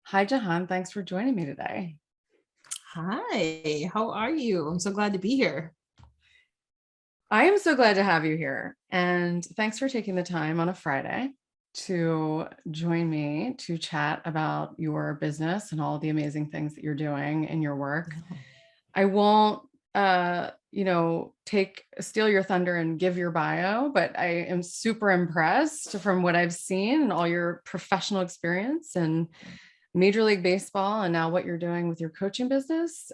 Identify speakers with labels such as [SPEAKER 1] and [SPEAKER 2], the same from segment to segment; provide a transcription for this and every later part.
[SPEAKER 1] Hi, Jahaan. Thanks for joining me today.
[SPEAKER 2] Hi, how are you? I'm so glad to be here.
[SPEAKER 1] I am so glad to have you here. And thanks for taking the time on a Friday to join me to chat about your business and all the amazing things that you're doing in your work.
[SPEAKER 2] Yeah.
[SPEAKER 1] I won't take steal your thunder and give your bio, but I am super impressed from what I've seen and all your professional experience and Major League Baseball and now what you're doing with your coaching business.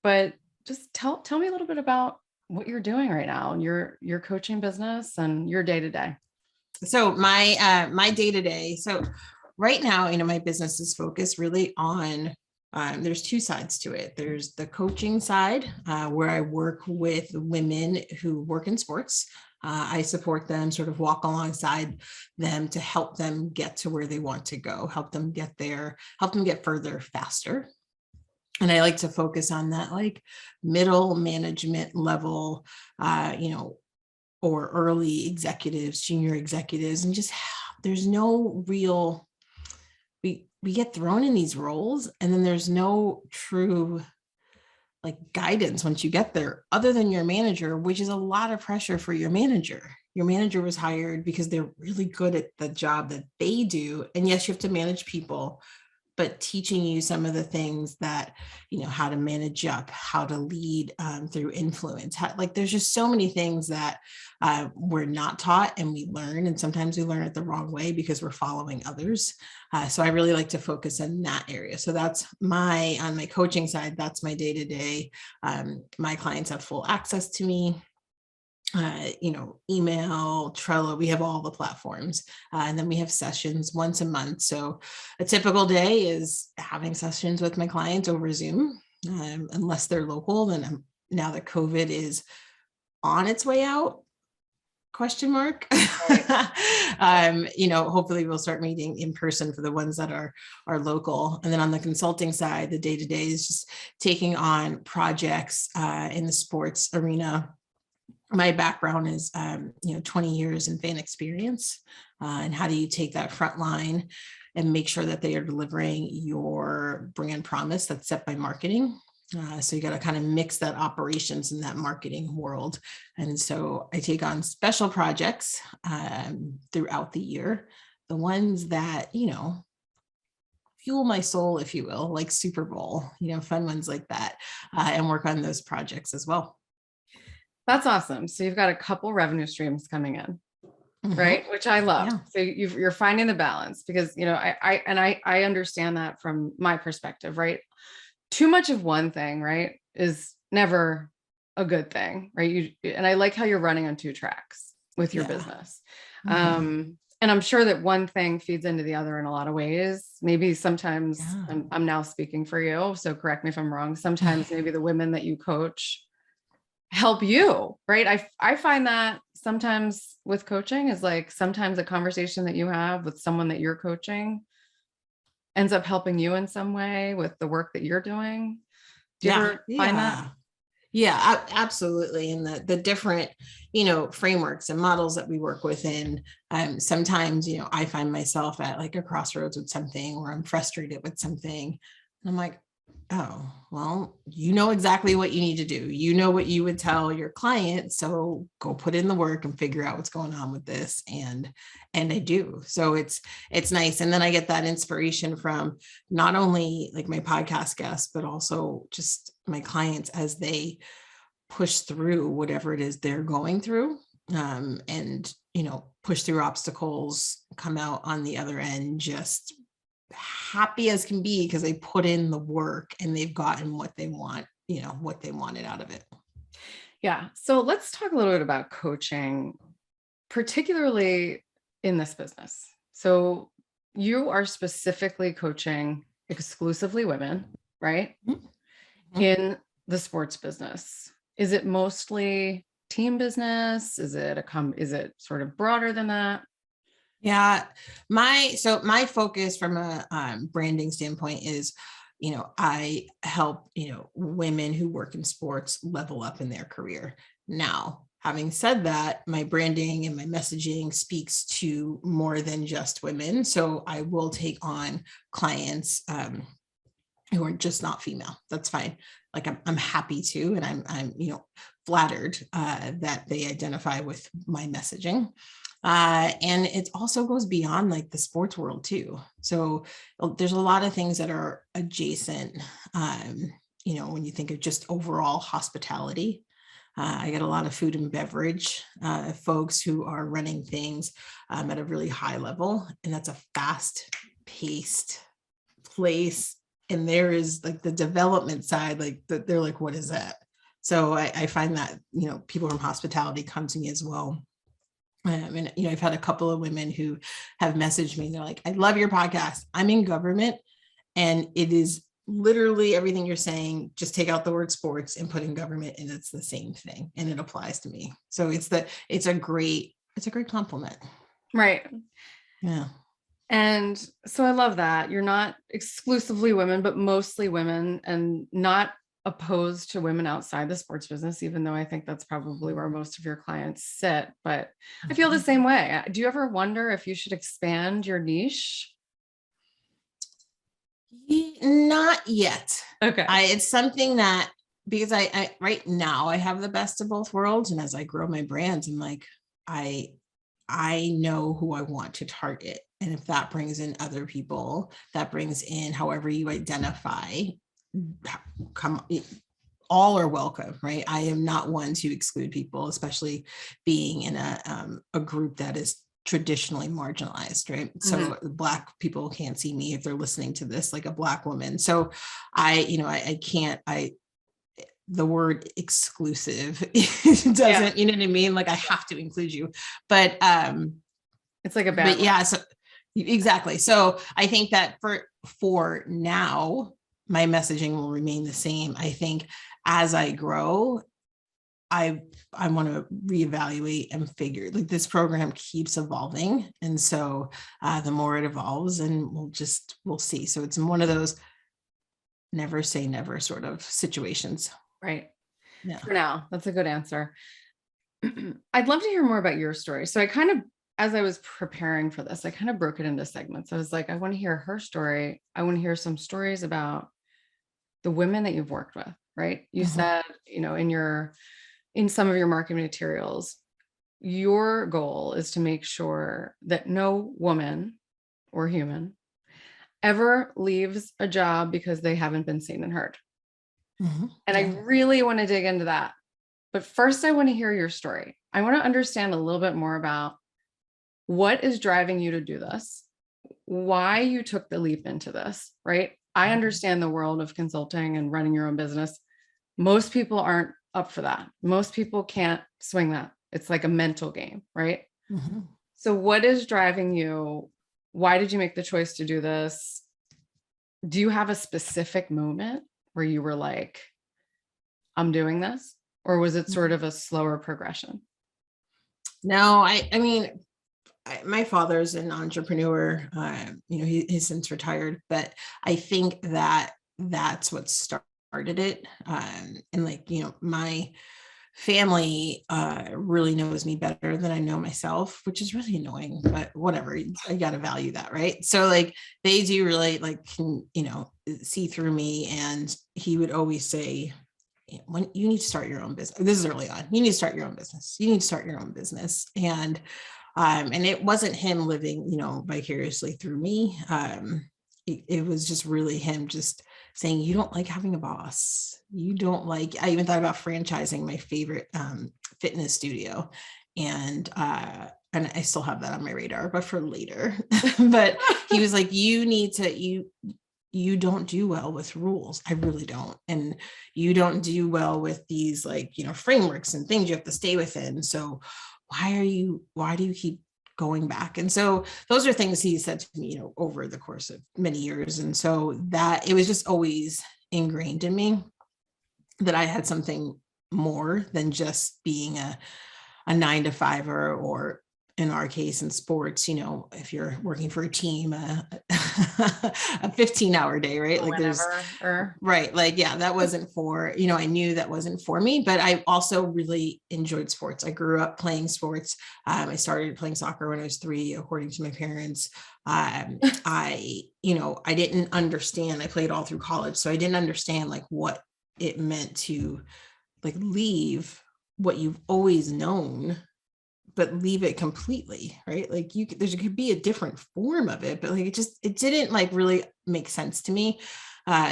[SPEAKER 1] But just tell me a little bit about what you're doing right now and your coaching business and your day to day.
[SPEAKER 2] So my day to day. So right now, my business is focused really on. There's two sides to it. There's the coaching side, where I work with women who work in sports. I support them, sort of walk alongside them to help them get to where they want to go, help them get there, help them get further faster. And I like to focus on that like middle management level, or early executives, junior executives, and just there's no real we get thrown in these roles and then there's no true like guidance once you get there other than your manager, which is a lot of pressure for your manager. Your manager was hired because they're really good at the job that they do, and yes, you have to manage people, but teaching you some of the things that, how to manage up, how to lead through influence. Like there's just so many things that we're not taught and we learn. And sometimes we learn it the wrong way because we're following others. So I really like to focus in that area. So that's on my coaching side, that's my day to day. My clients have full access to me, email, Trello, we have all the platforms. And then we have sessions once a month. So a typical day is having sessions with my clients over Zoom, unless they're local. Then now that COVID is on its way out, question mark.
[SPEAKER 1] Right.
[SPEAKER 2] Hopefully we'll start meeting in person for the ones that are local. And then on the consulting side, the day to day is just taking on projects in the sports arena. My background is 20 years in fan experience, and how do you take that front line and make sure that they are delivering your brand promise that's set by marketing. So you got to kind of mix that operations in that marketing world. And so I take on special projects throughout the year, the ones that fuel my soul, if you will, like Superbowl, fun ones like that, and work on those projects as well.
[SPEAKER 1] That's awesome. So you've got a couple revenue streams coming in, right? Which I love.
[SPEAKER 2] Yeah.
[SPEAKER 1] So you're finding the balance because, I understand that from my perspective, right? Too much of one thing, right, is never a good thing, right? And I like how you're running on two tracks with your
[SPEAKER 2] Yeah.
[SPEAKER 1] business. And I'm sure that one thing feeds into the other in a lot of ways. Maybe sometimes
[SPEAKER 2] Yeah.
[SPEAKER 1] I'm now speaking for you, so correct me if I'm wrong. Sometimes maybe the women that you coach help you, right? I find that sometimes with coaching is like sometimes a conversation that you have with someone that you're coaching ends up helping you in some way with the work that you're doing. Do you
[SPEAKER 2] Yeah.
[SPEAKER 1] ever find that?
[SPEAKER 2] Yeah. Yeah, absolutely. And the different, frameworks and models that we work within, sometimes, I find myself at like a crossroads with something or I'm frustrated with something. And I'm like, oh, well, you know exactly what you need to do. You know what you would tell your client. So go put in the work and figure out what's going on with this. And I do. So it's nice. And then I get that inspiration from not only like my podcast guests, but also just my clients as they push through whatever it is they're going through, and push through obstacles, come out on the other end just happy as can be because they put in the work and they've gotten what they want, what they wanted out of it.
[SPEAKER 1] Yeah. So let's talk a little bit about coaching, particularly in this business. So you are specifically coaching exclusively women, right?
[SPEAKER 2] Mm-hmm.
[SPEAKER 1] In the sports business. Is it mostly team business? Is it sort of broader than that?
[SPEAKER 2] Yeah, my focus from a branding standpoint is, I help women who work in sports level up in their career. Now, Having said that, my branding and my messaging speaks to more than just women. So I will take on clients who are just not female. That's fine. Like I'm happy to, and I'm flattered that they identify with my messaging. And it also goes beyond like the sports world too. So there's a lot of things that are adjacent. When you think of just overall hospitality, I get a lot of food and beverage folks who are running things at a really high level, and that's a fast paced place. And there is like the development side, like they're like, what is that? So I find that, people from hospitality come to me as well. And, I've had a couple of women who have messaged me. They're like, I love your podcast. I'm in government, and it is literally everything you're saying. Just take out the word sports and put in government, and it's the same thing. And it applies to me. So it's a great compliment.
[SPEAKER 1] Right.
[SPEAKER 2] Yeah.
[SPEAKER 1] And so I love that you're not exclusively women, but mostly women, and not opposed to women outside the sports business, even though I think that's probably where most of your clients sit. But I feel the same way. Do you ever wonder if you should expand your niche?
[SPEAKER 2] Not yet.
[SPEAKER 1] Okay.
[SPEAKER 2] It's something that, because I right now I have the best of both worlds. And as I grow my brands, I'm like, I know who I want to target. And if that brings in other people, that brings in however you identify, come, all are welcome, right? I am not one to exclude people, especially being in a group that is traditionally marginalized, right? So Black people can't see me if they're listening to this, like a Black woman. So I can't, the word exclusive doesn't, you know what I mean? Like I have to include you, but
[SPEAKER 1] it's like a bad,
[SPEAKER 2] yeah. So exactly. So I think that for now, my messaging will remain the same. I think as I grow, I want to reevaluate and figure, like, this program keeps evolving. And so the more it evolves, and we'll see. So it's one of those never say never sort of situations.
[SPEAKER 1] right.
[SPEAKER 2] Yeah.
[SPEAKER 1] For now, that's a good answer. I'd love to hear more about your story. So as I was preparing for this, I kind of broke it into segments. I was like, I want to hear her story. I want to hear some stories about the women that you've worked with, right? You said, in some of your marketing materials, your goal is to make sure that no woman or human ever leaves a job because they haven't been seen and heard. And I really want to dig into that. But first, I want to hear your story. I want to understand a little bit more about what is driving you to do this, why you took the leap into this, right? I understand the world of consulting and running your own business. Most people aren't up for that. Most people can't swing that. It's like a mental game, right? So what is driving you? Why did you make the choice to do this? Do you have a specific moment where you were like, I'm doing this? Or was it sort of a slower progression?
[SPEAKER 2] No, I mean, my father's an entrepreneur. He's since retired, but I think that that's what started it. And like, my family really knows me better than I know myself, which is really annoying, but whatever. I got to value that, right? So like, they do really like, see through me. And he would always say, when you need to start your own business, this is early on, you need to start your own business. You need to start your own business. And it wasn't him living, vicariously through me. It was just really him just saying, you don't like having a boss. You don't like, I even thought about franchising my favorite fitness studio. And I still have that on my radar, but for later. But he was like, you don't do well with rules. I really don't. And you don't do well with these frameworks and things you have to stay within. So why do you keep going back? And so those are things he said to me, over the course of many years. And so that it was just always ingrained in me that I had something more than just being a 9-to-5er or in our case in sports, you know, if you're working for a team, a 15-hour day, right? Like there's
[SPEAKER 1] Whenever, or
[SPEAKER 2] right. Like, yeah, that wasn't for, you know, I knew that wasn't for me, but I also really enjoyed sports. I grew up playing sports. I started playing soccer when I was 3, according to my parents. You know, I didn't understand. I played all through college. So I didn't understand like what it meant to like leave what you've always known, but leave it completely, right? Like there could be a different form of it, but like it didn't like really make sense to me.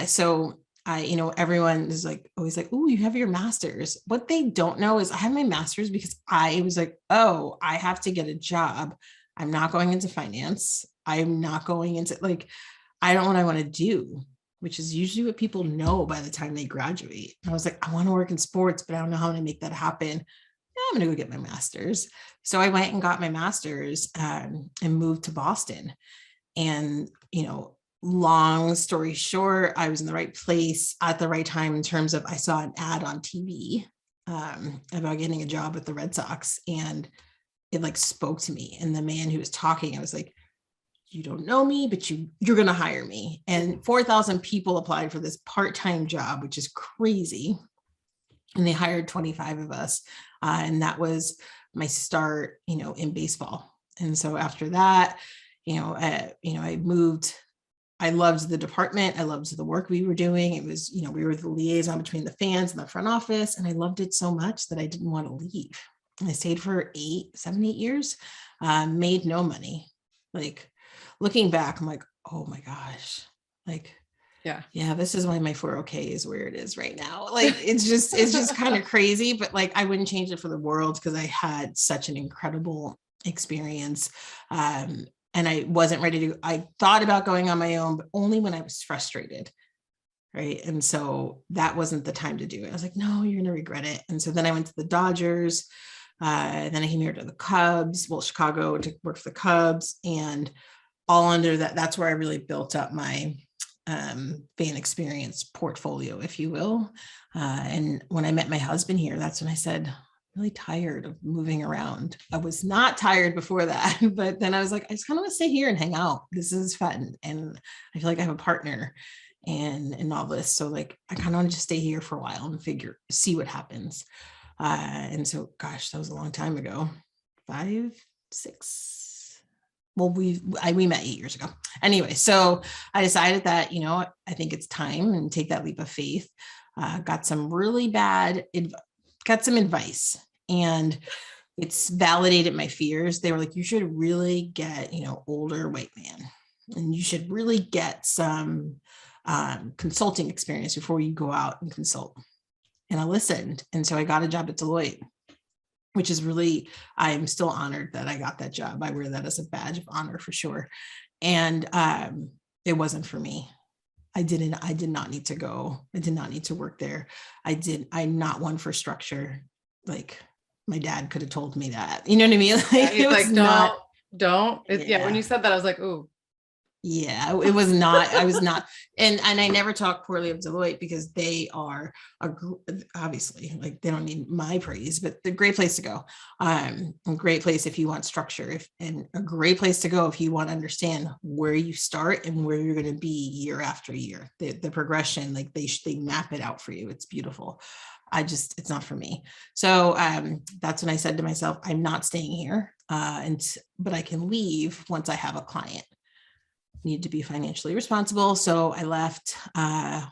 [SPEAKER 2] So I, you know, everyone is like always like, oh, you have your master's. What they don't know is I have my master's because I was like, oh, I have to get a job. I'm not going into finance. I'm not going into like, I don't know what I want to do, which is usually what people know by the time they graduate. And I was like, I want to work in sports, but I don't know how to make that happen. I'm going to go get my master's. So I went and got my master's and moved to Boston. And, you know, long story short, I was in the right place at the right time in terms of I saw an ad on TV about getting a job with the Red Sox. And it like spoke to me. And the man who was talking, I was like, you don't know me, but you're going to hire me. And 4,000 people applied for this part-time job, which is crazy. And they hired 25 of us. And that was my start, you know, in baseball. And so after that, I moved. I loved the department. I loved the work we were doing. It was, you know, we were the liaison between the fans and the front office. And I loved it so much that I didn't want to leave. And I stayed for 7, 8 years, made no money. Like looking back, I'm like, oh my gosh, like, yeah, this is why my 401k is where it is right now. Like, it's just kind of crazy, but like, I wouldn't change it for the world because I had such an incredible experience. And I wasn't ready to, I thought about going on my own, but only when I was frustrated. Right. And so that wasn't the time to do it. I was like, no, you're going to regret it. And so then I went to the Dodgers. Then I came here to the Cubs, Chicago, to work for the Cubs, and all under that. That's where I really built up my fan experience portfolio, if you will. And when I met my husband here, that's when I said, I'm really tired of moving around. I was not tired before that, but then I was like, I just kind of want to stay here and hang out. This is fun. And I feel like I have a partner and all this. So like, I kind of want to just stay here for a while and see what happens. And so, gosh, that was a long time ago, 5, 6. Well, we met 8 years ago. Anyway, so I decided that, you know, I think it's time and take that leap of faith. Got some advice, and it's validated my fears. They were like, you should really get, you know, older white man, and you should really get some consulting experience before you go out and consult. And I listened. And so I got a job at Deloitte, which is really, I'm still honored that I got that job. I wear that as a badge of honor for sure. And it wasn't for me. I did not need to go. I did not need to work there. I'm not one for structure. Like my dad could have told me that, you know what I mean? Like,
[SPEAKER 1] he's like, don't. Yeah. When you said that, I was like, ooh.
[SPEAKER 2] Yeah, it was not, I was not. And I never talk poorly of Deloitte because they are obviously like, they don't need my praise, but they're a great place to go. A great place if you want structure, and a great place to go if you want to understand where you start and where you're going to be year after year. The progression, like they map it out for you. It's beautiful. It's not for me. So that's when I said to myself, I'm not staying here, but I can leave once I have a client. Need to be financially responsible. So I left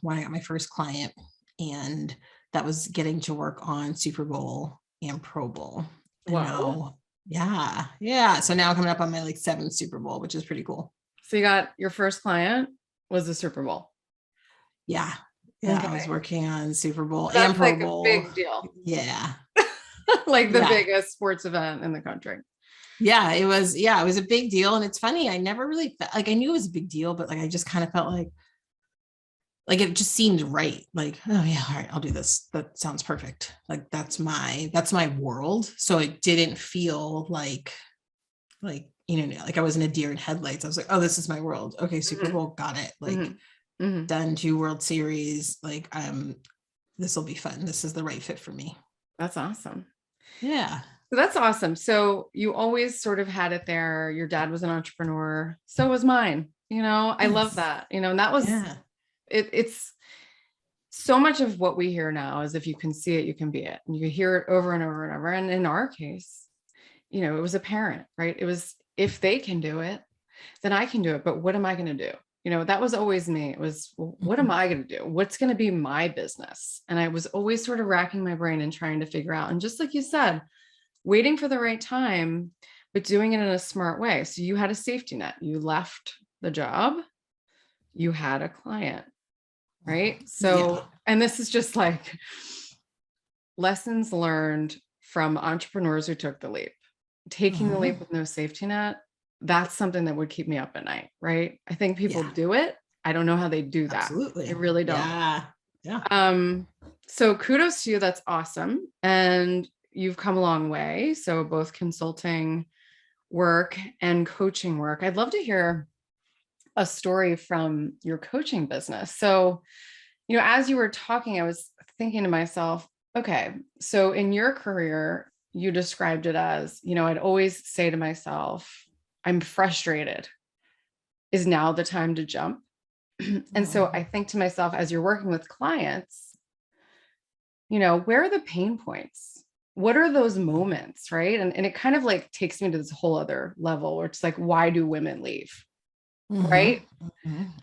[SPEAKER 2] when I got my first client, and that was getting to work on Superbowl and Pro Bowl. Wow. Yeah. So now coming up on my like 7th Super Bowl, which is pretty cool.
[SPEAKER 1] So you got your first client was the Super Bowl.
[SPEAKER 2] Yeah. Okay. I was working on Super Bowl
[SPEAKER 1] and
[SPEAKER 2] Pro
[SPEAKER 1] like
[SPEAKER 2] Bowl.
[SPEAKER 1] A big deal.
[SPEAKER 2] Yeah.
[SPEAKER 1] Like the biggest sports event in the country.
[SPEAKER 2] Yeah, it was a big deal. And it's funny, I never really felt like, I knew it was a big deal, but like, I just kind of felt like it just seemed right. Like, oh yeah, all right, I'll do this. That sounds perfect. Like, that's my world. So it didn't feel like, you know, like I was in a deer in headlights. I was like, oh, this is my world. Okay. Super Bowl, got it. Like done 2 World Series. Like, this will be fun. This is the right fit for me.
[SPEAKER 1] That's awesome.
[SPEAKER 2] Yeah.
[SPEAKER 1] So that's awesome. So you always sort of had it there. Your dad was an entrepreneur. So was mine. I love
[SPEAKER 2] Yes.
[SPEAKER 1] that. And that was
[SPEAKER 2] Yeah.
[SPEAKER 1] it's so much of what we hear now is if you can see it, you can be it. And you hear it over and over and over. And in our case, it was a parent, right? It was, if they can do it, then I can do it. But what am I going to do? That was always me. It was, well, what am I going to do? What's going to be my business? And I was always sort of racking my brain and trying to figure out. And just like you said, waiting for the right time, but doing it in a smart way. So you had a safety net. You left the job. You had a client, right? So,
[SPEAKER 2] Yeah.
[SPEAKER 1] and this is just like lessons learned from entrepreneurs who took the leap. Taking the leap with no safety net, that's something that would keep me up at night, right? I think people
[SPEAKER 2] Yeah.
[SPEAKER 1] do it. I don't know how they do that.
[SPEAKER 2] Absolutely.
[SPEAKER 1] I really don't.
[SPEAKER 2] Yeah. Yeah.
[SPEAKER 1] So kudos to you. That's awesome. And you've come a long way. So both consulting work and coaching work. I'd love to hear a story from your coaching business. So, as you were talking, I was thinking to myself, okay, so in your career, you described it as, I'd always say to myself, I'm frustrated. Is now the time to jump? And so I think to myself, as you're working with clients, where are the pain points? What are those moments, right? And it kind of like takes me to this whole other level where it's like, why do women leave? Right.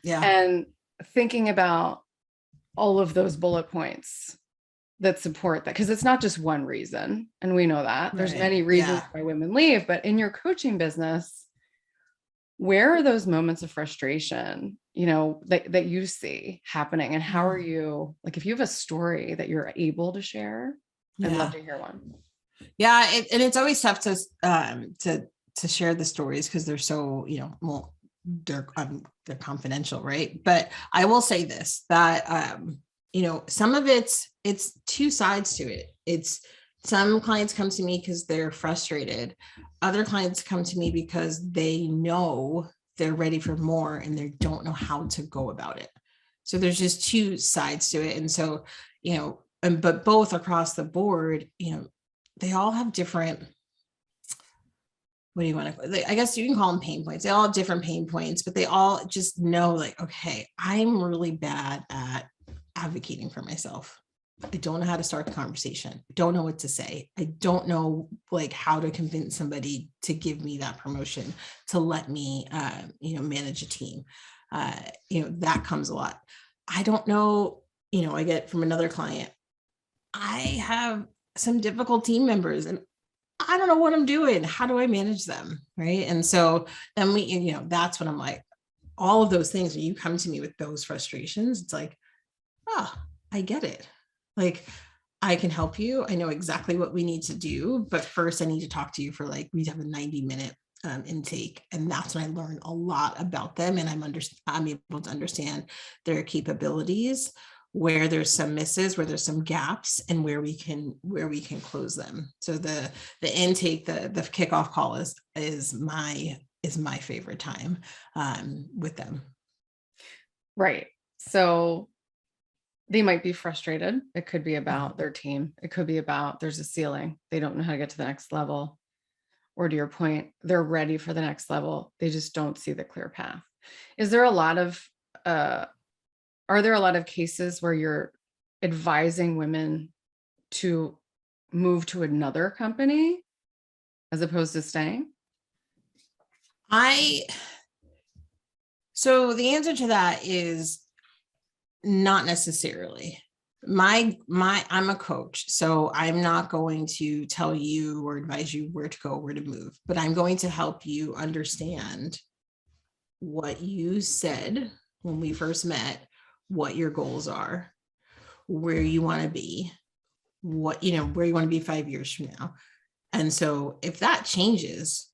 [SPEAKER 2] Yeah.
[SPEAKER 1] And thinking about all of those bullet points that support that, because it's not just one reason. And we know that there's many reasons why women leave, but in your coaching business, where are those moments of frustration, that you see happening? And how are you, like, if you have a story that you're able to share, I'd love to hear one.
[SPEAKER 2] Yeah. And it's always tough to share the stories because they're so, well, they're confidential. Right. But I will say this, that, some of it's two sides to it. It's some clients come to me because they're frustrated. Other clients come to me because they know they're ready for more and they don't know how to go about it. So there's just two sides to it. And so, but both across the board, they all have different, what do you want to, I guess you can call them pain points. They all have different pain points, but they all just know, like, okay, I'm really bad at advocating for myself. I don't know how to start the conversation. I don't know what to say. I don't know, like, how to convince somebody to give me that promotion, to let me, manage a team. That comes a lot. I don't know, I get from another client, I have some difficult team members and I don't know what I'm doing. How do I manage them? Right. And so then that's when I'm like, all of those things, when you come to me with those frustrations, it's like, oh, I get it. Like, I can help you. I know exactly what we need to do, but first I need to talk to you for, like, we have a 90-minute intake. And that's when I learn a lot about them. And I'm able to understand their capabilities, where there's some misses, where there's some gaps, and where we can close them. So the intake, the kickoff call is my favorite time with them.
[SPEAKER 1] Right. So they might be frustrated. It could be about their team. It could be about there's a ceiling. They don't know how to get to the next level. Or to your point, they're ready for the next level. They just don't see the clear path. Are there a lot of cases where you're advising women to move to another company as opposed to staying?
[SPEAKER 2] So the answer to that is not necessarily. I'm a coach, so I'm not going to tell you or advise you where to go, where to move, but I'm going to help you understand what you said when we first met, what your goals are, where you want to be, where you want to be 5 years from now. And so if that changes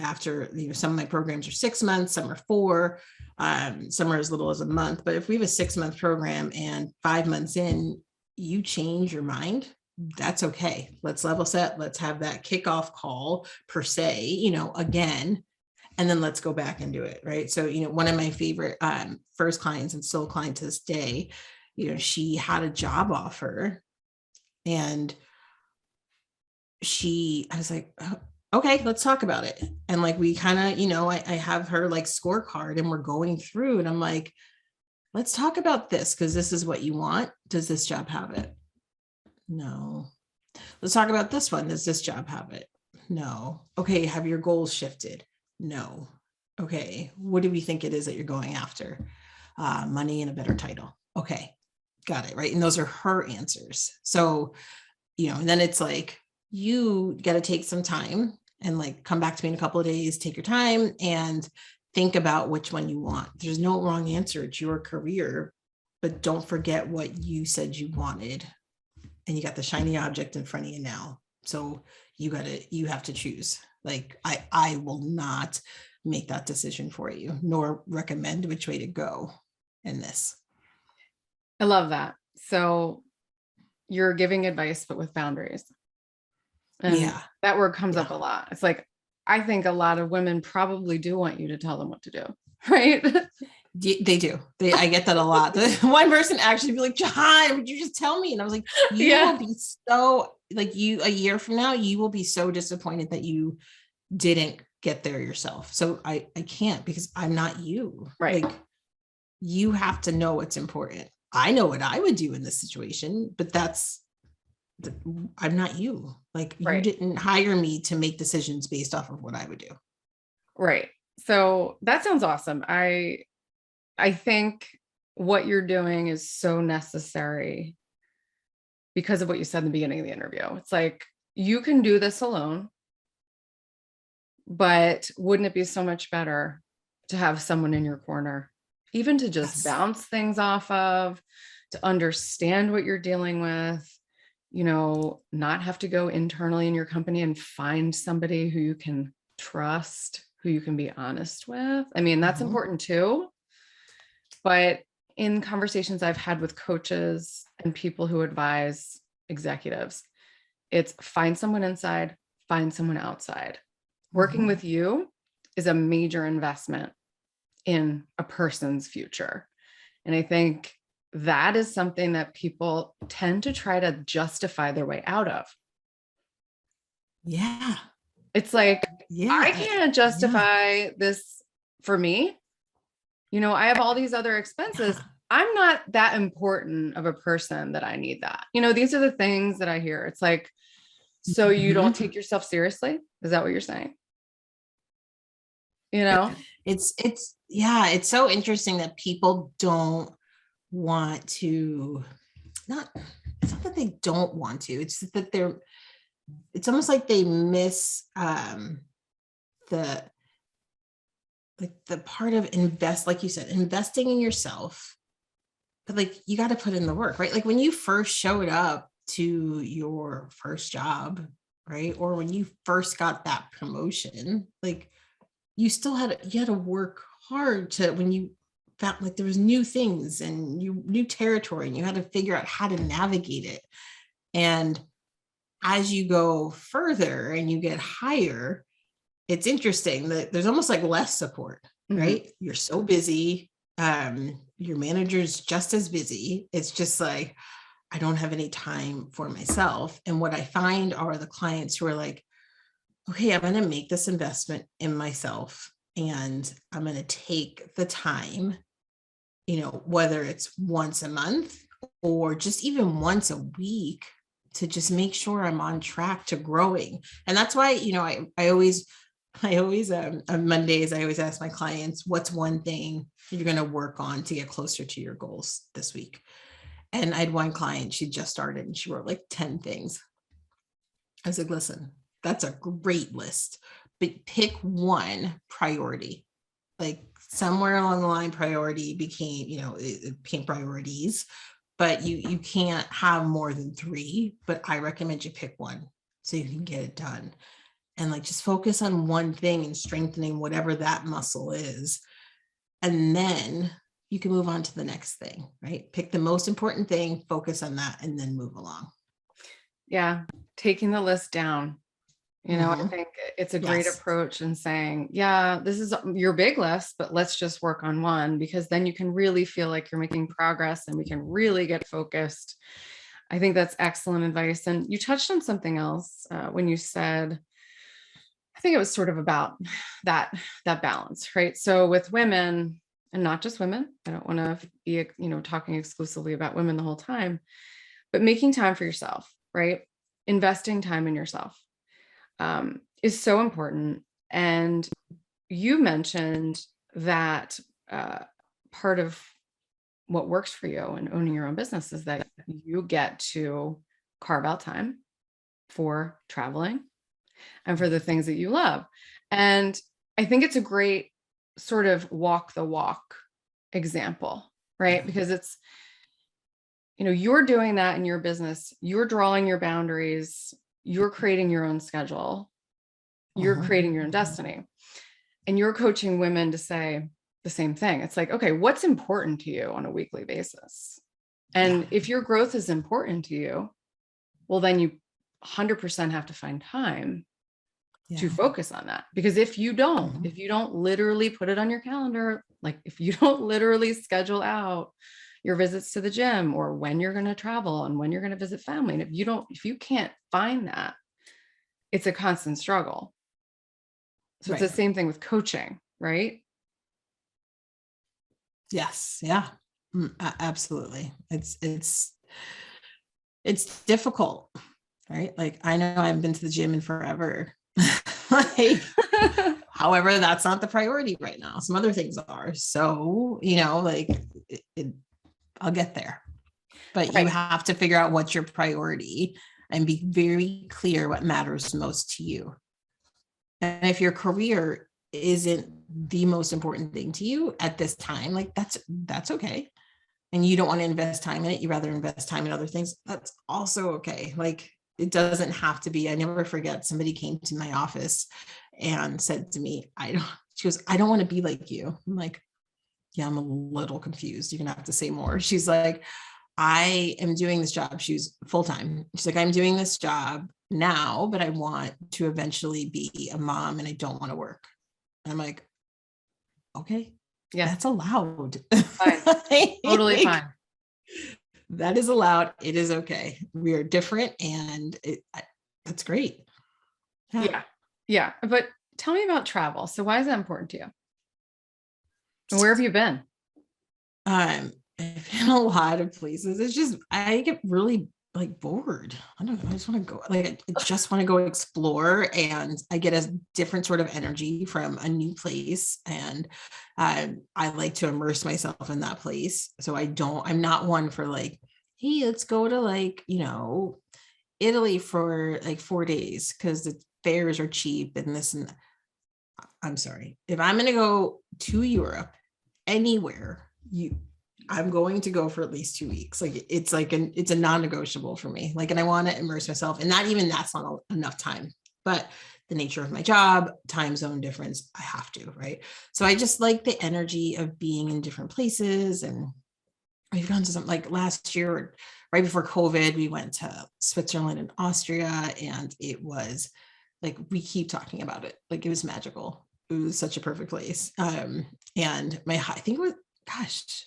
[SPEAKER 2] after, some of my programs are 6 months, some are 4, some are as little as a month. But if we have a 6-month program and 5 months in, you change your mind, that's okay. Let's level set. Let's have that kickoff call per se, again, and then let's go back and do it. Right. So, one of my favorite first clients, and still a client to this day, she had a job offer and I was like, "Oh, okay, let's talk about it." And like, we kind of, I have her like scorecard and we're going through and I'm like, let's talk about this because this is what you want. Does this job have it? No. Let's talk about this one. Does this job have it? No. Okay. Have your goals shifted? No. Okay. What do we think it is that you're going after? Money and a better title. Okay. Got it. Right. And those are her answers. So, and then it's like, you got to take some time and like come back to me in a couple of days, take your time and think about which one you want. There's no wrong answer. It's your career, but don't forget what you said you wanted. And you got the shiny object in front of you now. So you have to choose. Like, I will not make that decision for you, nor recommend which way to go in this.
[SPEAKER 1] I love that. So you're giving advice, but with boundaries. And that word comes up a lot. It's like, I think a lot of women probably do want you to tell them what to do. Right.
[SPEAKER 2] They do. I get that a lot. The one person actually be like, Jahaan, would you just tell me? And I was like, you will be so like, a year from now, you will be so disappointed that you didn't get there yourself. So I can't, because I'm not you.
[SPEAKER 1] Right.
[SPEAKER 2] Like, you have to know what's important. I know what I would do in this situation, but I'm not you. Like, you didn't hire me to make decisions based off of what I would do.
[SPEAKER 1] Right. So that sounds awesome. I think what you're doing is so necessary because of what you said in the beginning of the interview. It's like, you can do this alone, but wouldn't it be so much better to have someone in your corner, even to just bounce things off of, to understand what you're dealing with, not have to go internally in your company and find somebody who you can trust, who you can be honest with. I mean, that's important too. But in conversations I've had with coaches and people who advise executives, it's find someone inside, find someone outside. Working with you is a major investment in a person's future. And I think that is something that people tend to try to justify their way out of.
[SPEAKER 2] Yeah.
[SPEAKER 1] It's like, I can't justify this for me. I have all these other expenses. I'm not that important of a person that I need that. These are the things that I hear. It's like, so you don't take yourself seriously? Is that what you're saying?
[SPEAKER 2] It's so interesting that people don't want to, it's not that they don't want to, it's that it's almost like they miss the part of like you said, investing in yourself. But like, you got to put in the work, right? Like, when you first showed up to your first job, right? Or when you first got that promotion, like, you had to work hard when you found like there was new things and new territory, and you had to figure out how to navigate it. And as you go further and you get higher, it's interesting that there's almost like less support, right? You're so busy. Your manager's just as busy. It's just like, I don't have any time for myself. And what I find are the clients who are like, okay, I'm going to make this investment in myself and I'm going to take the time, whether it's once a month or just even once a week, to just make sure I'm on track to growing. And that's why, I always on Mondays, I always ask my clients, what's one thing you're going to work on to get closer to your goals this week? And I had one client, she just started and she wrote like 10 things. I was like, listen, that's a great list, but pick one priority. Like, somewhere along the line, priority became, it became priorities, but you can't have more than 3, but I recommend you pick one so you can get it done. And like, just focus on one thing and strengthening whatever that muscle is. And then you can move on to the next thing, right? Pick the most important thing, focus on that, and then move along.
[SPEAKER 1] Yeah. Taking the list down. I think it's a great approach in saying, yeah, this is your big list, but let's just work on one, because then you can really feel like you're making progress and we can really get focused. I think that's excellent advice. And you touched on something else when you said, I think it was sort of about that balance, right? So with women, and not just women, I don't want to be, talking exclusively about women the whole time, but making time for yourself, right? Investing time in yourself is so important. And you mentioned that part of what works for you and owning your own business is that you get to carve out time for traveling and for the things that you love. And I think it's a great sort of walk the walk example, right? Because it's, you're doing that in your business, you're drawing your boundaries, you're creating your own schedule, you're creating your own destiny, and you're coaching women to say the same thing. It's like, okay, what's important to you on a weekly basis? And if your growth is important to you, well, then you 100% have to find time to focus on that. Because if you don't literally put it on your calendar, like if you don't literally schedule out your visits to the gym or when you're going to travel and when you're going to visit family, and if you can't find that, it's a constant struggle. So it's the same thing with coaching, right?
[SPEAKER 2] Yes. Yeah. Absolutely. It's difficult, right? Like, I know I haven't been to the gym in forever. Like, however, that's not the priority right now. Some other things are. So, like I'll get there, but you have to figure out what's your priority and be very clear what matters most to you. And if your career isn't the most important thing to you at this time, like that's okay. And you don't want to invest time in it. You rather invest time in other things. That's also okay. Like, it doesn't have to be. I never forget, somebody came to my office and said to me, she goes, I don't want to be like you. I'm like, yeah, I'm a little confused. You're going to have to say more. She's like, I am doing this job. She was full-time. She's like, I'm doing this job now, but I want to eventually be a mom and I don't want to work. And I'm like, okay, that's allowed.
[SPEAKER 1] Fine. Totally fine.
[SPEAKER 2] That is allowed. It is okay. We are different, and that's great.
[SPEAKER 1] Yeah. But tell me about travel. So why is that important to you? And where have you been?
[SPEAKER 2] I've been a lot of places. It's just, I get really like bored. I don't know. I just want to go, like, I just want to go explore, and I get a different sort of energy from a new place. And I like to immerse myself in that place. So I'm not one for like, hey, let's go to like, Italy for like 4 days because the fares are cheap and this and that. I'm sorry. If I'm going to go to Europe, anywhere, I'm going to go for at least 2 weeks. Like, it's a non-negotiable for me. Like, and I want to immerse myself, and that's not enough time, but the nature of my job, time zone difference, I have to, right? So I just like the energy of being in different places. And we've gone to something like last year, right before COVID, we went to Switzerland and Austria, and it was like, we keep talking about it. Like, it was magical. It was such a perfect place. And I think it was, gosh,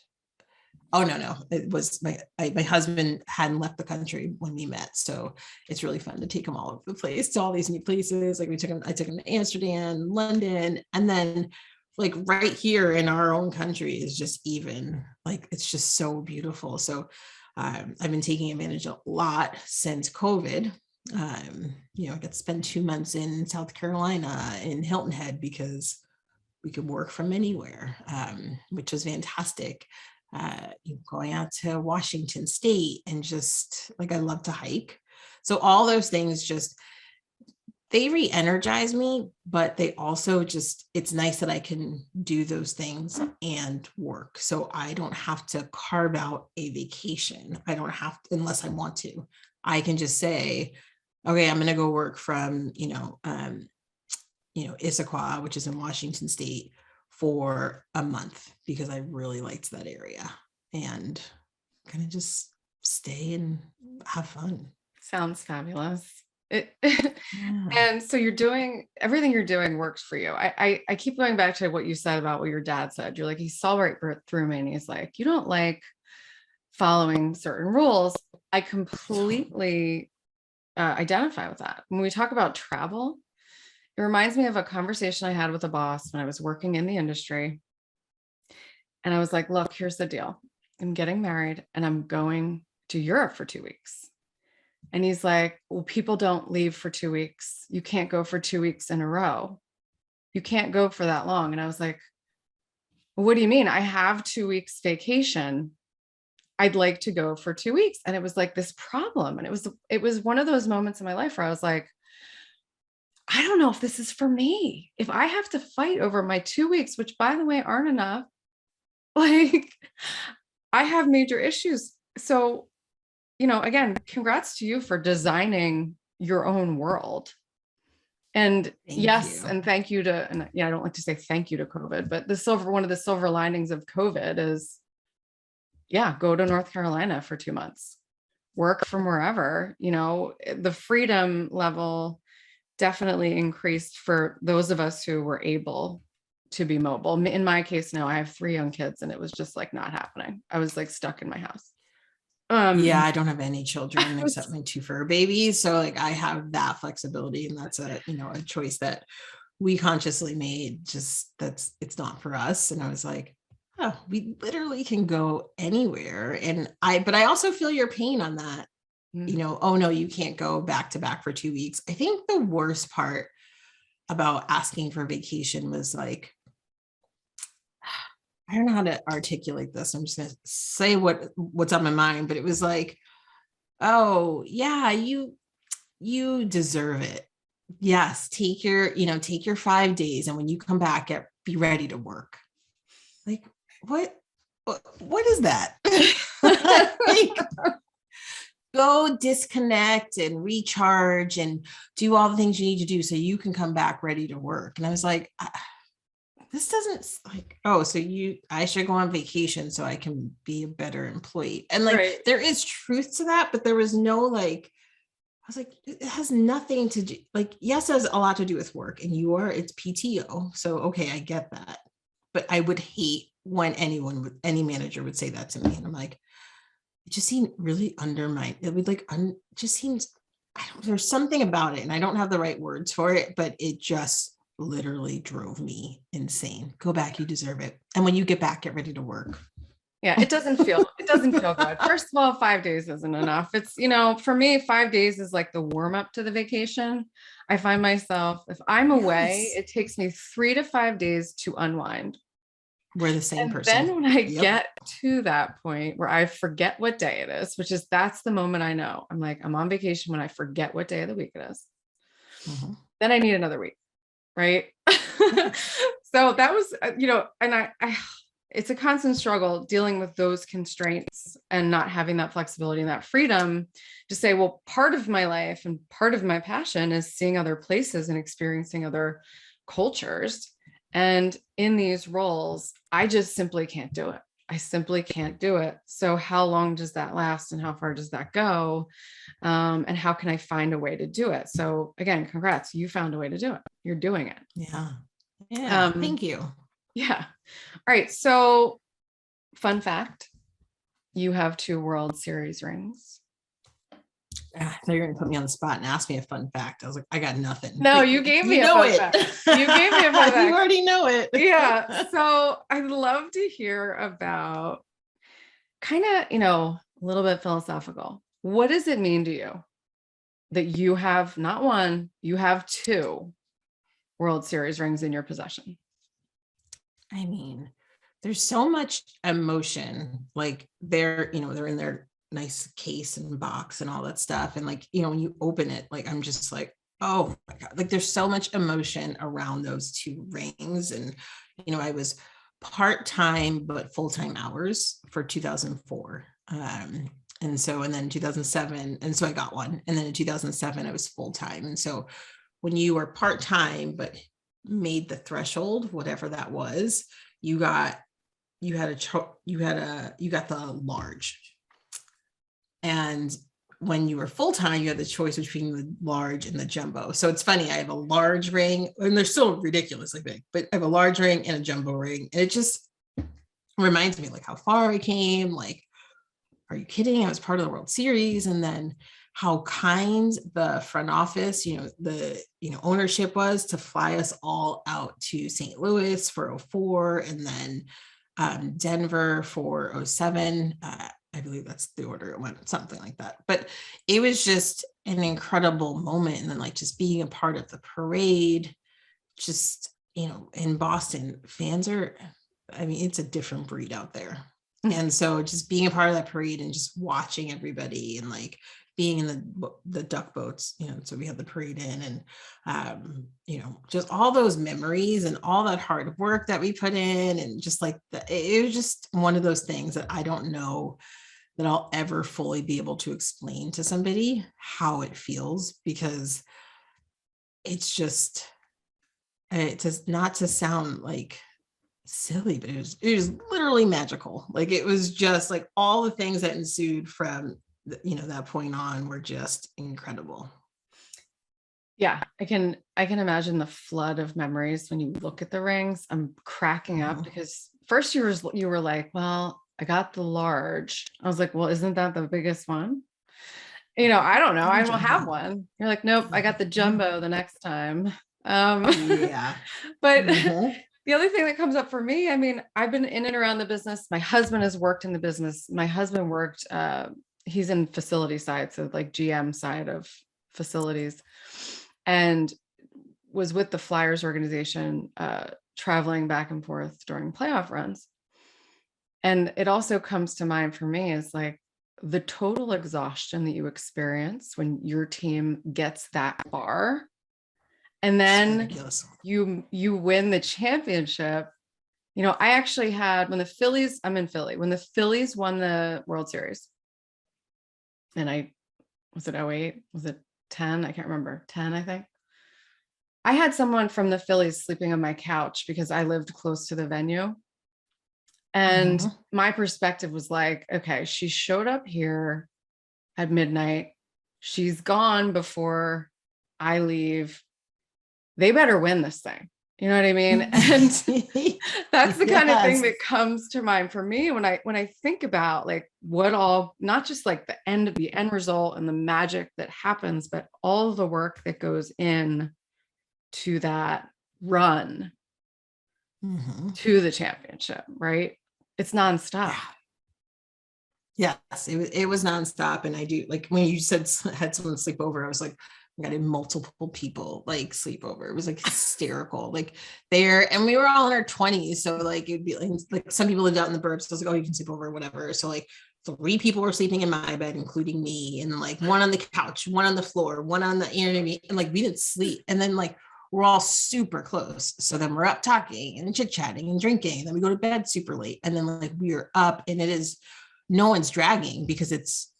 [SPEAKER 2] oh no, it was my husband hadn't left the country when we met, so it's really fun to take him all over the place to all these new places. Like, I took him to Amsterdam, London, and then like right here in our own country is just even like, it's just so beautiful. So I've been taking advantage a lot since COVID. I got to spend 2 months in South Carolina in Hilton Head because we could work from anywhere, which was fantastic. Going out to Washington State, and just like, I love to hike. So all those things they re-energize me, but they also it's nice that I can do those things and work. So I don't have to carve out a vacation. I don't have to, unless I want to. I can just say, okay, I'm going to go work from, Issaquah, which is in Washington State, for a month because I really liked that area, and kind of just stay and have fun.
[SPEAKER 1] Sounds fabulous. And so everything you're doing works for you. I keep going back to what you said about what your dad said. You're like, he saw right through me, and he's like, you don't like following certain rules. I completely identify with that. When we talk about travel, it reminds me of a conversation I had with a boss when I was working in the industry. And I was like, look, here's the deal. I'm getting married and I'm going to Europe for 2 weeks. And he's like, well, people don't leave for 2 weeks. You can't go for 2 weeks in a row. You can't go for that long. And I was like, what do you mean? I have 2 weeks vacation. I'd like to go for 2 weeks. And it was like this problem. And it was one of those moments in my life where I was like, I don't know if this is for me. If I have to fight over my 2 weeks, which by the way, aren't enough, like I have major issues. So, again, congrats to you for designing your own world. And yes, and thank you to, and I don't like to say thank you to COVID, but one of the silver linings of COVID is, go to North Carolina for 2 months, work from wherever. The freedom level definitely increased for those of us who were able to be mobile. In my case, now I have 3 young kids and it was just like not happening. I was like stuck in my house.
[SPEAKER 2] I don't have any children except my 2 fur babies. So like I have that flexibility, and that's a choice that we consciously made. Just it's not for us. And I was like, oh, we literally can go anywhere. But I also feel your pain on that. Oh no, you can't go back to back for 2 weeks. I think the worst part about asking for vacation was like, I don't know how to articulate this. I'm just going to say what's on my mind, but it was like, oh yeah, you deserve it. Yes. Take your 5 days. And when you come back, be ready to work. Like, what is that? Like, go disconnect and recharge and do all the things you need to do so you can come back ready to work. And I was like, this doesn't like, oh, so I should go on vacation so I can be a better employee. And like, right. There is truth to that, but there was no like, I was like, it has nothing to do, like, yes, it has a lot to do with work, and it's PTO. So, okay, I get that. But I would hate when any manager would say that to me. And I'm like, it just seemed really undermined. It would like, just seems, there's something about it, and I don't have the right words for it, but it just literally drove me insane. Go back, you deserve it. And when you get back, get ready to work.
[SPEAKER 1] Yeah, it doesn't feel good. First of all, 5 days isn't enough. It's, for me, 5 days is like the warm up to the vacation. I find myself, if I'm away, it takes me 3 to 5 days to unwind.
[SPEAKER 2] We're the same person.
[SPEAKER 1] Then when I get to that point where I forget what day it is, that's the moment I know I'm like, I'm on vacation when I forget what day of the week it is. Mm-hmm. Then I need another week. Right. So that was, and I it's a constant struggle dealing with those constraints and not having that flexibility and that freedom to say, well, part of my life and part of my passion is seeing other places and experiencing other cultures. And in these roles, I just simply can't do it. I simply can't do it. So how long does that last, and how far does that go? And how can I find a way to do it? So again, congrats, you found a way to do it. You're doing it.
[SPEAKER 2] Yeah. Thank you.
[SPEAKER 1] Yeah. All right. So fun fact, you have 2 World Series rings.
[SPEAKER 2] I thought you were going to put me on the spot and ask me a fun fact. I was like, I got nothing.
[SPEAKER 1] No, you gave me a fun fact. You gave me a fun fact.
[SPEAKER 2] You already know it.
[SPEAKER 1] Yeah. So I'd love to hear about kind of, a little bit philosophical. What does it mean to you that you have not 1, you have 2 World Series rings in your possession?
[SPEAKER 2] I mean, there's so much emotion. Like they're in their nice case and box and all that stuff. And like, when you open it, like, I'm just like, oh my God, like there's so much emotion around those 2 rings. And, I was part-time, but full-time hours for 2004. And then 2007. And so I got one. And then in 2007, I was full-time. And so when you were part-time, but made the threshold, whatever that was, you got the large. And when you were full-time, you had the choice between the large and the jumbo. So it's funny, I have a large ring, and they're still ridiculously big, but I have a large ring and a jumbo ring. And it just reminds me like how far I came, like are you kidding? I was part of the World Series. And then how kind the front office, ownership was to fly us all out to St. Louis for 04 and then Denver for 07. I believe that's the order it went, something like that. But it was just an incredible moment. And then like just being a part of the parade, just, in Boston, fans are, it's a different breed out there. And so just being a part of that parade and just watching everybody and like being in the duck boats, so we had the parade in and, just all those memories and all that hard work that we put in. And just like, it was just one of those things that I don't know that I'll ever fully be able to explain to somebody how it feels, because it's just, not to sound like silly, but it was literally magical. Like it was just like all the things that ensued from that point on were just incredible.
[SPEAKER 1] Yeah, I can imagine the flood of memories when you look at the rings. I'm cracking up because first you were like, well, I got the large. I was like, well, isn't that the biggest one? I don't know. I don't have one. You're like, nope, I got the jumbo the next time.
[SPEAKER 2] Yeah.
[SPEAKER 1] But the other thing that comes up for me, I've been in and around the business. My husband has worked in the business. My husband worked, he's in facility side, so like GM side of facilities, and was with the Flyers organization, traveling back and forth during playoff runs. And it also comes to mind for me is like the total exhaustion that you experience when your team gets that far. And then you win the championship. I actually had, when the Phillies, I'm in Philly, when the Phillies won the World Series, and was it 08? Was it 10? I can't remember. 10, I think. I had someone from the Phillies sleeping on my couch because I lived close to the venue. And my perspective was like, okay, she showed up here at midnight. She's gone before I leave. They better win this thing. You know what I mean? And that's the kind of thing that comes to mind for me when I think about like what all, not just like the end result and the magic that happens, but all of the work that goes in to that run to the championship, right? It's nonstop.
[SPEAKER 2] Yeah. Yes, it was nonstop. And I do, like when you said had someone sleep over, I was like, I got multiple people like sleep over. It was like hysterical. Like and we were all in our 20s. So like it'd be like some people lived out in the burbs. So I was like, oh, you can sleep over, whatever. So like 3 people were sleeping in my bed, including me, and like one on the couch, one on the floor, one on the, and like we didn't sleep. And then like we're all super close. So then we're up talking and chit-chatting and drinking. And then we go to bed super late. And then like we are up, and no one's dragging because it's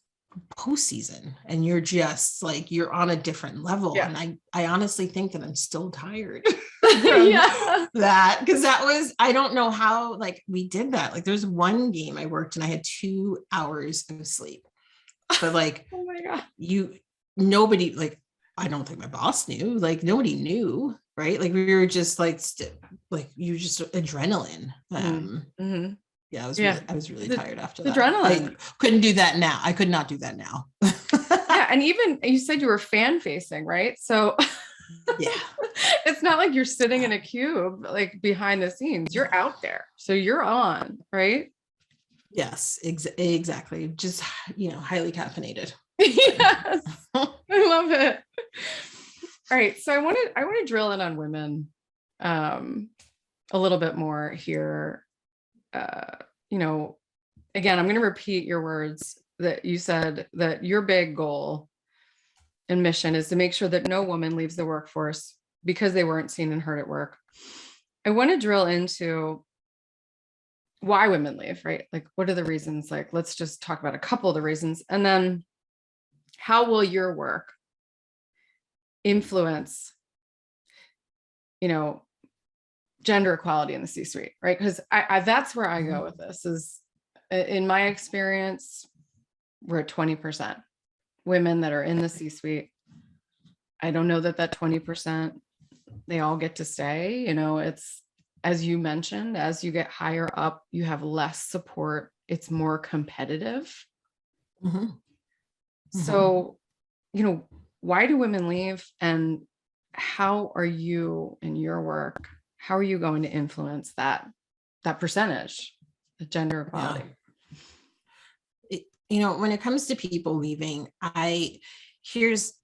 [SPEAKER 2] postseason and you're just like, you're on a different level. Yeah. And I honestly think that I'm still tired from that, because that was, I don't know how like we did that. Like there's one game I worked and I had 2 hours of sleep, but like,
[SPEAKER 1] oh my God,
[SPEAKER 2] nobody, like, I don't think my boss knew, like nobody knew, right? Like we were just like, you just adrenaline. Yeah, I was really tired after that.
[SPEAKER 1] Adrenaline.
[SPEAKER 2] I couldn't do that now. I could not do that now.
[SPEAKER 1] Yeah. And even you said you were fan facing, right? So yeah, it's not like you're sitting in a cube, like behind the scenes, you're out there. So you're on, right?
[SPEAKER 2] Yes, exactly. Just, highly caffeinated.
[SPEAKER 1] Yes. I love it. All right. So I want to drill in on women a little bit more here. Again, I'm going to repeat your words that you said, that your big goal and mission is to make sure that no woman leaves the workforce because they weren't seen and heard at work. I want to drill into why women leave, right? Like, what are the reasons? Like, let's just talk about a couple of the reasons. And then how will your work influence, gender equality in the C-suite, right? Because that's where I go with this is, in my experience, we're at 20% women that are in the C-suite. I don't know that 20%, they all get to stay. It's, as you mentioned, as you get higher up, you have less support. It's more competitive.
[SPEAKER 2] Mhm.
[SPEAKER 1] So, why do women leave, and how are you in your work? How are you going to influence that percentage, the gender
[SPEAKER 2] Yeah.
[SPEAKER 1] equality?
[SPEAKER 2] When it comes to people leaving, here's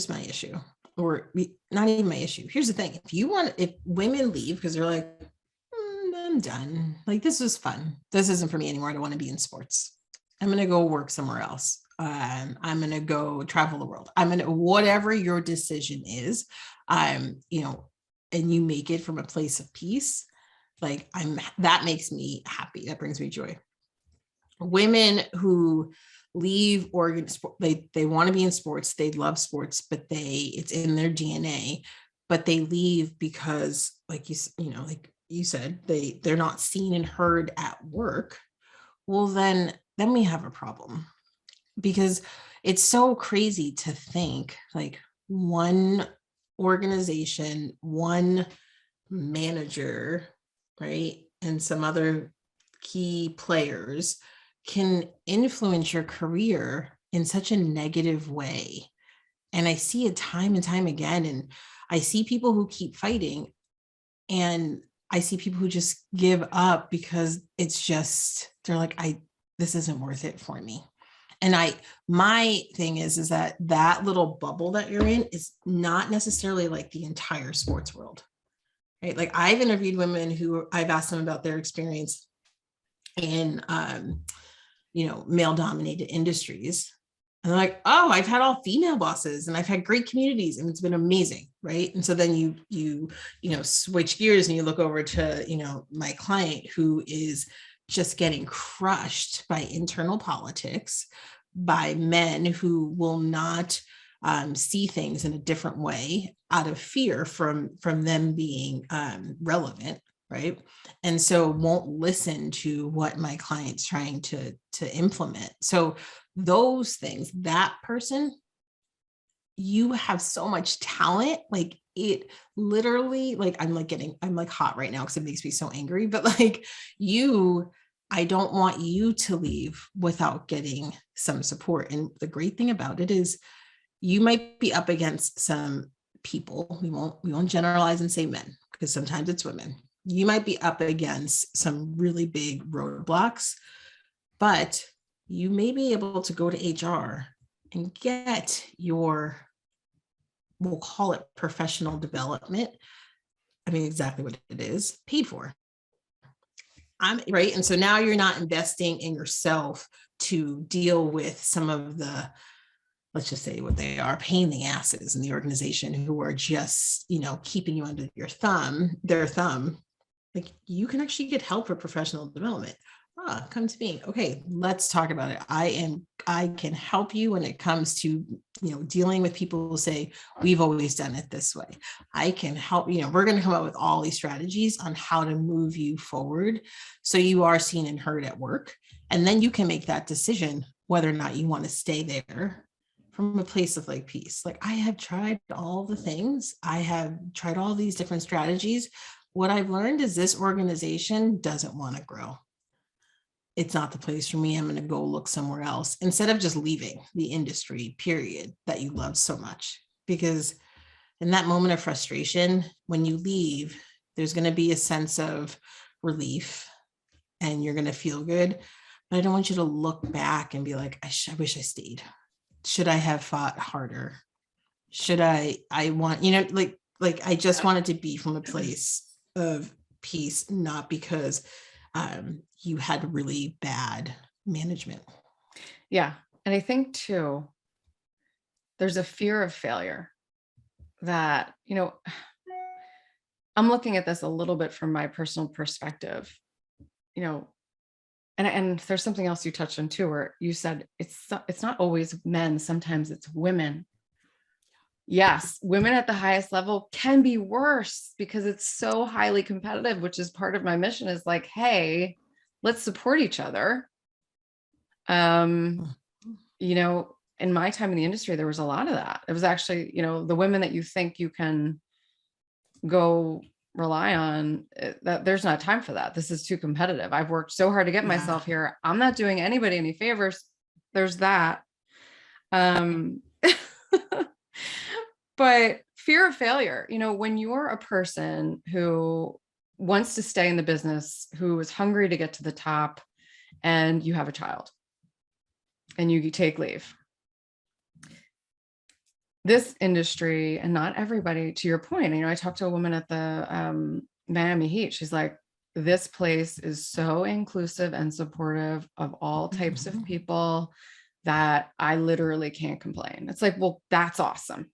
[SPEAKER 2] my issue, or not even my issue. Here's the thing: if women leave because they're like, I'm done. Like, this was fun. This isn't for me anymore. I don't want to be in sports. I'm going to go work somewhere else. I'm going to go travel the world. Whatever your decision is, and you make it from a place of peace. Like, that makes me happy. That brings me joy. Women who leave Oregon, they want to be in sports. They love sports, but it's in their DNA, but they leave because, like like you said, they're not seen and heard at work. Well, then we have a problem, because it's so crazy to think like one organization, one manager, right, and some other key players can influence your career in such a negative way. And I see it time and time again. And I see people who keep fighting, and I see people who just give up because they're like, this isn't worth it for me. And my thing is that little bubble that you're in is not necessarily like the entire sports world, right? Like, I've interviewed women who I've asked them about their experience in, male dominated industries. And they're like, oh, I've had all female bosses and I've had great communities and it's been amazing. Right. And so then you switch gears and you look over to, my client who is just getting crushed by internal politics, by men who will not see things in a different way out of fear from them being relevant. Right. And so won't listen to what my client's trying to implement. So those things, that person, you have so much talent. Like, it literally, like, I'm like hot right now because it makes me so angry, but like, I don't want you to leave without getting some support. And the great thing about it is you might be up against some people. We won't generalize and say men, because sometimes it's women. You might be up against some really big roadblocks, but you may be able to go to HR and get your, we'll call it professional development. I mean, exactly what it is, paid for. I'm right. And so now you're not investing in yourself to deal with some of the, let's just say what they are, pain in the asses in the organization, who are just, keeping you under their thumb. Like, you can actually get help for professional development. Come to me. Okay, let's talk about it. I can help you when it comes to, dealing with people who say, we've always done it this way. I can help, we're going to come up with all these strategies on how to move you forward, so you are seen and heard at work. And then you can make that decision whether or not you want to stay there from a place of like peace. Like, I have tried all the things. I have tried all these different strategies. What I've learned is this organization doesn't want to grow. It's not the place for me. I'm going to go look somewhere else, instead of just leaving the industry, period, that you love so much. Because in that moment of frustration, when you leave, there's going to be a sense of relief and you're going to feel good. But I don't want you to look back and be like, I wish I stayed. Should I have fought harder? Should I want, like I just wanted to be from a place of peace, not because you had really bad management.
[SPEAKER 1] Yeah. And I think too, there's a fear of failure that, I'm looking at this a little bit from my personal perspective, and there's something else you touched on too, where you said it's not always men, sometimes it's women. Yes, women at the highest level can be worse because it's so highly competitive, which is part of my mission, is like, hey, let's support each other. In my time in the industry, there was a lot of that. It was actually, the women that you think you can go rely on, that there's not time for that. This is too competitive. I've worked so hard to get myself here. I'm not doing anybody any favors. there's that. But fear of failure, when you're a person who wants to stay in the business, who is hungry to get to the top, and you have a child and you take leave, this industry, and not everybody, to your point, I talked to a woman at the Miami Heat. She's like, this place is so inclusive and supportive of all types of people that I literally can't complain. It's like, well, that's awesome.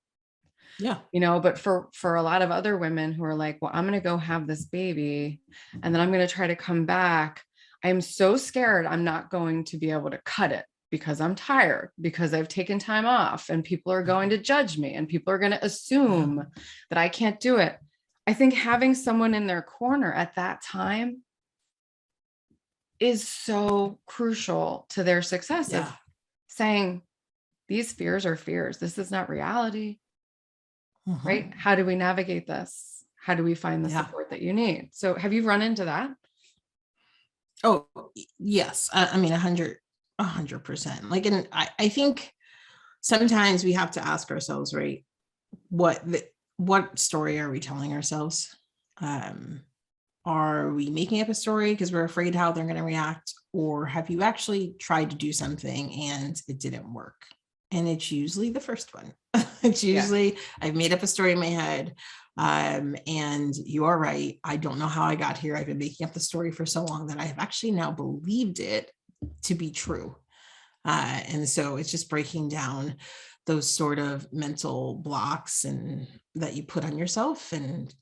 [SPEAKER 2] Yeah.
[SPEAKER 1] But for a lot of other women who are like, well, I'm going to go have this baby and then I'm going to try to come back. I'm so scared I'm not going to be able to cut it because I'm tired, because I've taken time off and people are going to judge me and people are going to assume that I can't do it. I think having someone in their corner at that time is so crucial to their success of saying, these fears are fears. This is not reality. Right? How do we navigate this? How do we find the support that you need? So have you run into that?
[SPEAKER 2] Oh, yes. I mean, 100%. Like, and I think sometimes we have to ask ourselves, right? What story are we telling ourselves? Are we making up a story because we're afraid how they're going to react? Or have you actually tried to do something and it didn't work? And it's usually the first one. It's usually I've made up a story in my head. And you are right. I don't know how I got here. I've been making up the story for so long that I have actually now believed it to be true. And so it's just breaking down those sort of mental blocks and that you put on yourself and,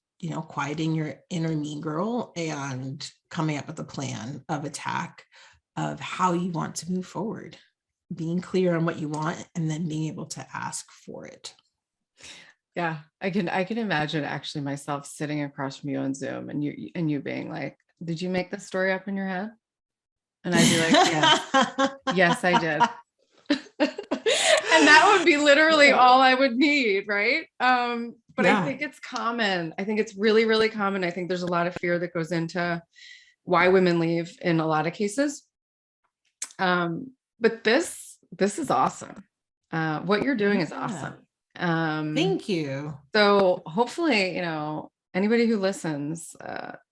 [SPEAKER 2] quieting your inner mean girl and coming up with a plan of attack of how you want to move forward, being clear on what you want, and then being able to ask for it.
[SPEAKER 1] Yeah, I can imagine actually myself sitting across from you on Zoom and you being like, did you make this story up in your head? And I'd be like, yes, I did. And that would be literally all I would need, right? But I think it's common. I think it's really, really common. I think there's a lot of fear that goes into why women leave in a lot of cases. But this is awesome. What you're doing is awesome.
[SPEAKER 2] Thank you.
[SPEAKER 1] So hopefully, anybody who listens,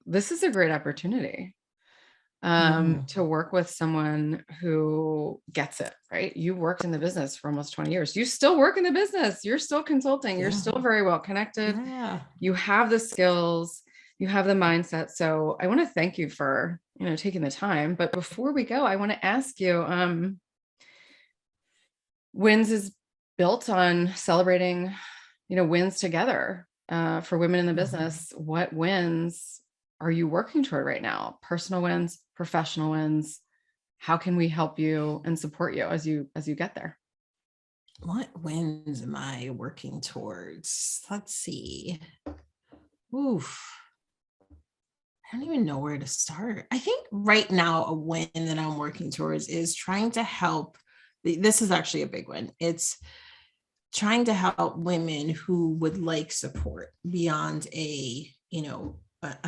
[SPEAKER 1] this is a great opportunity to work with someone who gets it, right? You worked in the business for almost 20 years. You still work in the business. You're still consulting. You're still very well connected. You have the skills, you have the mindset. So I want to thank you for, taking the time. But before we go, I want to ask you, Wins is built on celebrating, wins together for women in the business. What wins are you working toward right now? Personal wins, professional wins. How can we help you and support you as you get there?
[SPEAKER 2] What wins am I working towards? Let's see. Oof. I don't even know where to start. I think right now a win that I'm working towards is trying to help. This is actually a big one. It's trying to help women who would like support beyond a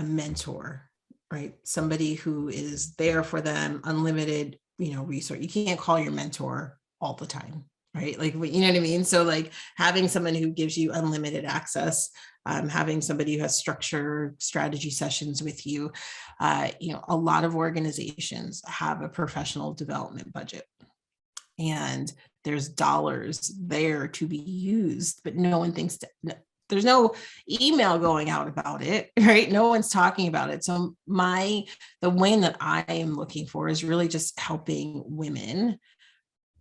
[SPEAKER 2] mentor, right? Somebody who is there for them, unlimited, resource. You can't call your mentor all the time, right? Like, you know what I mean? So like having someone who gives you unlimited access, having somebody who has structured strategy sessions with you. A lot of organizations have a professional development budget. And there's dollars there to be used, but no one thinks there's no email going out about it, right? No one's talking about it. So the win that I am looking for is really just helping women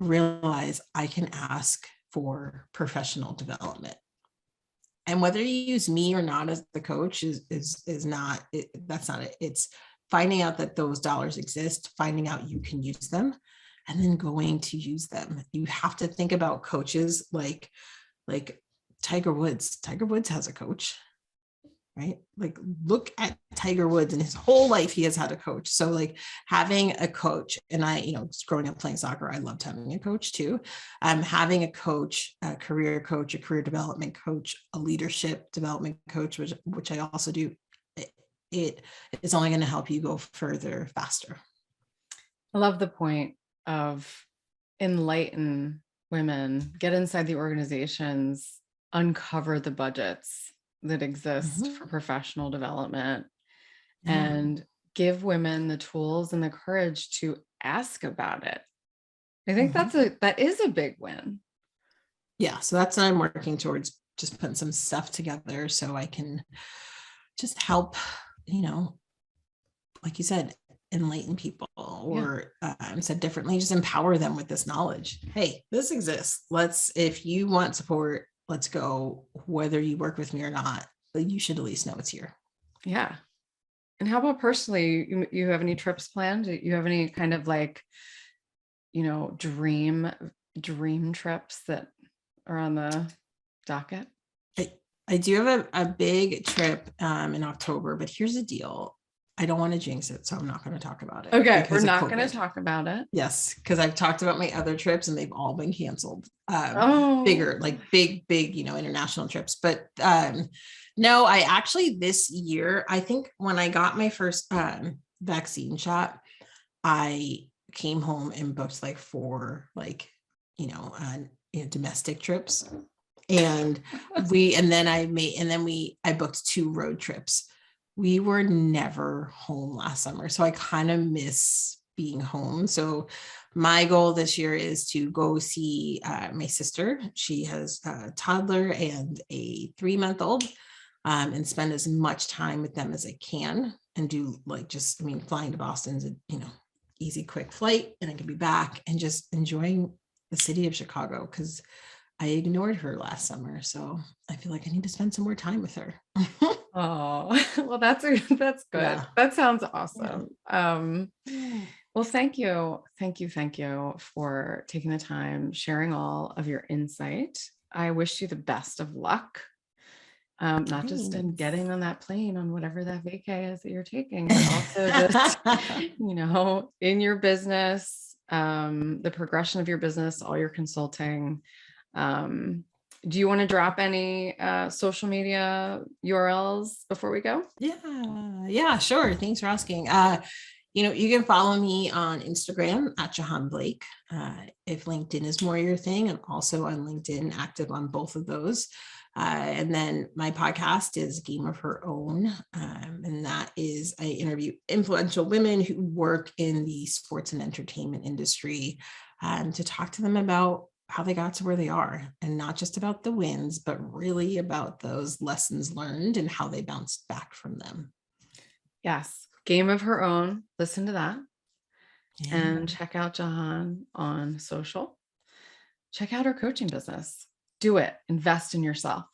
[SPEAKER 2] realize I can ask for professional development. And whether you use me or not as the coach is not it. That's not it. It's finding out that those dollars exist, finding out you can use them, and then going to use them. You have to think about coaches like Tiger Woods. Tiger Woods has a coach, right? Like look at Tiger Woods and his whole life, he has had a coach. So like having a coach, and I, growing up playing soccer, I loved having a coach too. Having a coach, a career coach, a career development coach, a leadership development coach, which I also do, it is only going to help you go further, faster.
[SPEAKER 1] I love the point of enlighten women, get inside the organizations, uncover the budgets that exist for professional development, and give women the tools and the courage to ask about it. I think that is a big win.
[SPEAKER 2] Yeah. So that's what I'm working towards, just putting some stuff together so I can just help, like you said, enlighten people, or said differently, just empower them with this knowledge. Hey, this exists. If you want support, let's go, whether you work with me or not, but you should at least know it's here.
[SPEAKER 1] Yeah. And how about personally, you have any trips planned? Do you have any kind of like, dream trips that are on the docket?
[SPEAKER 2] I do have a big trip in October, but here's the deal. I don't want to jinx it, so I'm not going to talk about it.
[SPEAKER 1] Okay, we're not going to talk about it.
[SPEAKER 2] Yes, because I've talked about my other trips and they've all been canceled. Bigger, like big, international trips. But no, I actually this year, I think when I got my first vaccine shot, I came home and booked like 4 domestic trips. And I booked 2 road trips. We were never home last summer, so I kind of miss being home. So my goal this year is to go see my sister. She has a toddler and a 3-month-old, and spend as much time with them as I can, and do flying to Boston's easy, quick flight, and I can be back and just enjoying the city of Chicago, because I ignored her last summer. So I feel like I need to spend some more time with her.
[SPEAKER 1] Oh, well, that's good. Yeah. That sounds awesome. Yeah. Well, thank you for taking the time, sharing all of your insight. I wish you the best of luck. Not just in getting on that plane on whatever that vacay is that you're taking, but also just, in your business, the progression of your business, all your consulting. Do you want to drop any social media URLs before we go?
[SPEAKER 2] Yeah, sure. Thanks for asking. You can follow me on Instagram at Jahaan Blake. If LinkedIn is more your thing, I'm also on LinkedIn, active on both of those. And then my podcast is Game of Her Own. And that is, I interview influential women who work in the sports and entertainment industry, to talk to them about how they got to where they are, and not just about the wins, but really about those lessons learned and how they bounced back from them.
[SPEAKER 1] Yes. Game of Her Own. Listen to that. Yeah. And check out Jahaan on social. Check out her coaching business. Do it. Invest in yourself.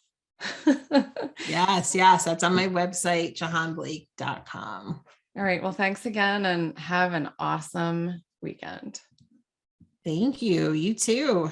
[SPEAKER 2] Yes. That's on my website, jahaanblake.com.
[SPEAKER 1] All right. Well, thanks again, and have an awesome weekend.
[SPEAKER 2] Thank you. You too.